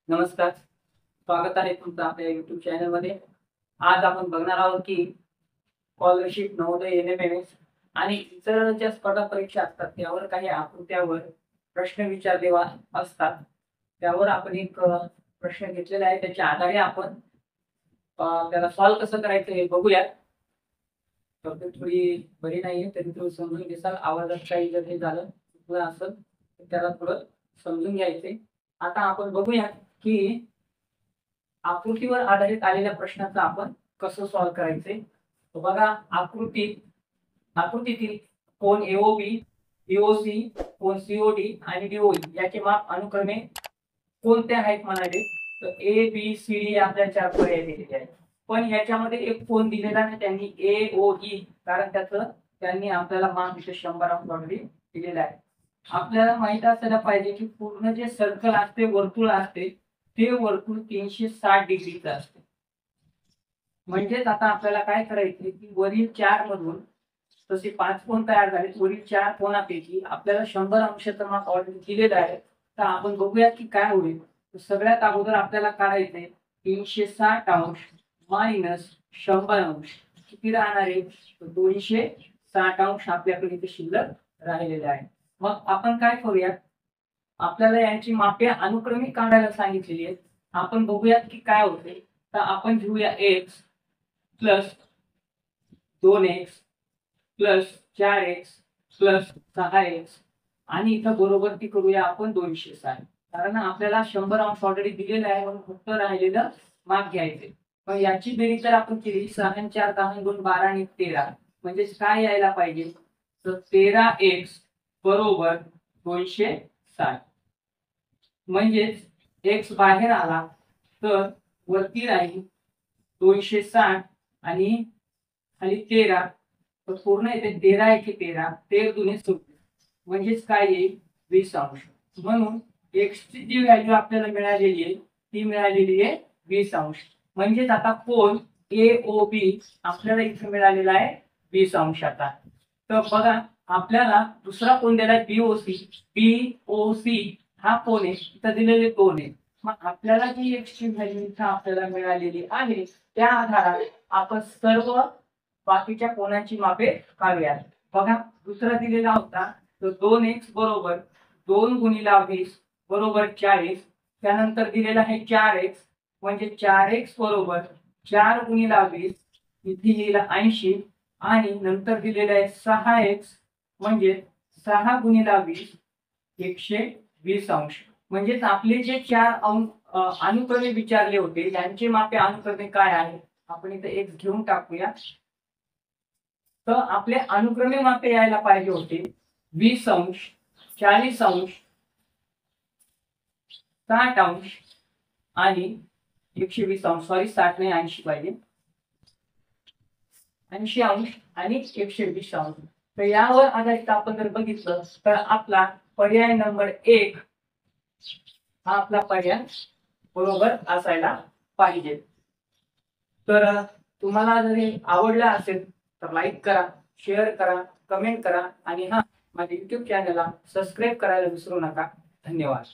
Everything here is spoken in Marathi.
नमस्कार, स्वागत आहे तुमचं आपल्या YouTube चॅनलमध्ये। आज आपण बघणार आहोत की स्कॉलरशिप, नवोदय, NMMS आणि इतर ज्या स्पर्धा परीक्षा असतात त्यावर काही आकृत्यावर प्रश्न विचारले असतात। त्यावर आपण एक प्रश्न घेतलेला आहे, त्याच्या आधारे आपण त्याला सॉल्व्ह कसं करायचं हे बघूया। तब्येत थोडी बरी नाहीये तरी थोडं समजून घेसाल, आवाजात काही जर हे झालं चुकलं असेल तर त्याला थोडं समजून घ्यायचे। आता आपण बघूया की आकृतीवर आधारित आलेल्या प्रश्नाचं आपण कसं सॉल्व्ह करायचे। तर बघा, आकृतीतील कोन AOB, POC, कोन COD आणि DOE याचे माप अनुक्रमे कोणते आहेत म्हणाले तर ABCD आपल्या चार पर्याय दिलेले आहेत। पण याच्यामध्ये एक कोन दिलेला नाही त्यांनी AOE, कारण त्यांनी आपल्याला माप इथे 100 अंक ऑलरेडी दिलेला आहे। आपल्याला माहित असायला पाहिजे की पूर्ण जे सर्कल असते, वर्तुळ असते, ते वर्तुळ 360 डिग्रीचं असते। म्हणजेच आता आपल्याला काय करायचे की वरील 4 मधून तसे 5 कोन तयार झाले, वरील 4 कोनापैकी आपल्याला 100 अंशाचं माप ऑलरेडी दिलेलं आहे। तर आपण बघूया की काय होईल। तर सगळ्यात अगोदर आपल्याला काढायचंय 360 अंश मायनस 100 अंश किती राहणार आहे, 260 अंश आपल्याकडे इथे शिल्लक राहिलेले आहे। मग आपण काय करूया, आपल्याला यांची मापे अनुक्रमिक काढायला सांगितलेली आहेत। आपण बघूया की काय होते। तर आपण घेऊया x plus 2x plus 4x plus 6x आणि इथं बरोबरती करूया आपण 260, कारण आपल्याला 100 अंश ऑलरेडी दिलेला आहे म्हणून फक्त राहिलेलं माप घ्यायचे। पण याची बेरीज जर आपण केली 6 आणि 4 10 2 12 आणि 13 म्हणजे काय यायला पाहिजे तर 13x बरोबर 260। म्हणजेच x बाहेर आला तर वरती राहील 260 आणि खाली 13, तर पूर्ण येते 13 एके 13, 13 दुने 24, म्हणजेच काय येईल 20 अंश। म्हणून x ची जी व्हॅल्यू आपल्याला मिळालेली आहे ती मिळालेली आहे 20 अंश। म्हणजेच आता कोन AOB आपल्याला इथे मिळालेला आहे 20 अंशाचा। तर बघा, आपल्याला दुसरा कोन दिलाय BOC हा कोन आहे, इथं दिलेले 2 आहे। मग आपल्याला जी x ची व्हॅल्यू इथं आपल्याला मिळालेली आहे त्या आधारात आपण सर्व बाकीच्या कोनांची मापे काढूयात। बघा, दुसरा दिलेला होता तर 2x बरोबर 2 गुणिले 20 बरोबर 40, त्यानंतर दिलेला आहे 4x म्हणजे 4x बरोबर 4 गुणिले 20 इथे येईल 80 आणि नंतर दिलेला आहे 6x म्हणजे 6 गुणिले 20 120 अंश। म्हणजेच आपले जे 4 अनुक्रमे विचारले होते त्यांचे मापे अनुक्रमे काय आहे, आपण इथे x घेऊन टाकूया। तर आपले अनुक्रमे मापे यायला पाहिजे होते 20 अंश, 40 अंश, 60 अंश आणि 120 अंश, सॉरी 60 नाही 80 पाहिजे, 80 अंश आणि 120 अंश। तर यावर आधारित आपण जर बघितलं तर आपला पर्याय नंबर 1 हा आपला पर्याय बरोबर असायला पाहिजे। तर तुम्हाला जर हे आवडलं असेल तर लाईक करा, शेअर करा, कमेंट करा आणि माझ्या YouTube चॅनलला सबस्क्राईब करायला विसरू नका। धन्यवाद।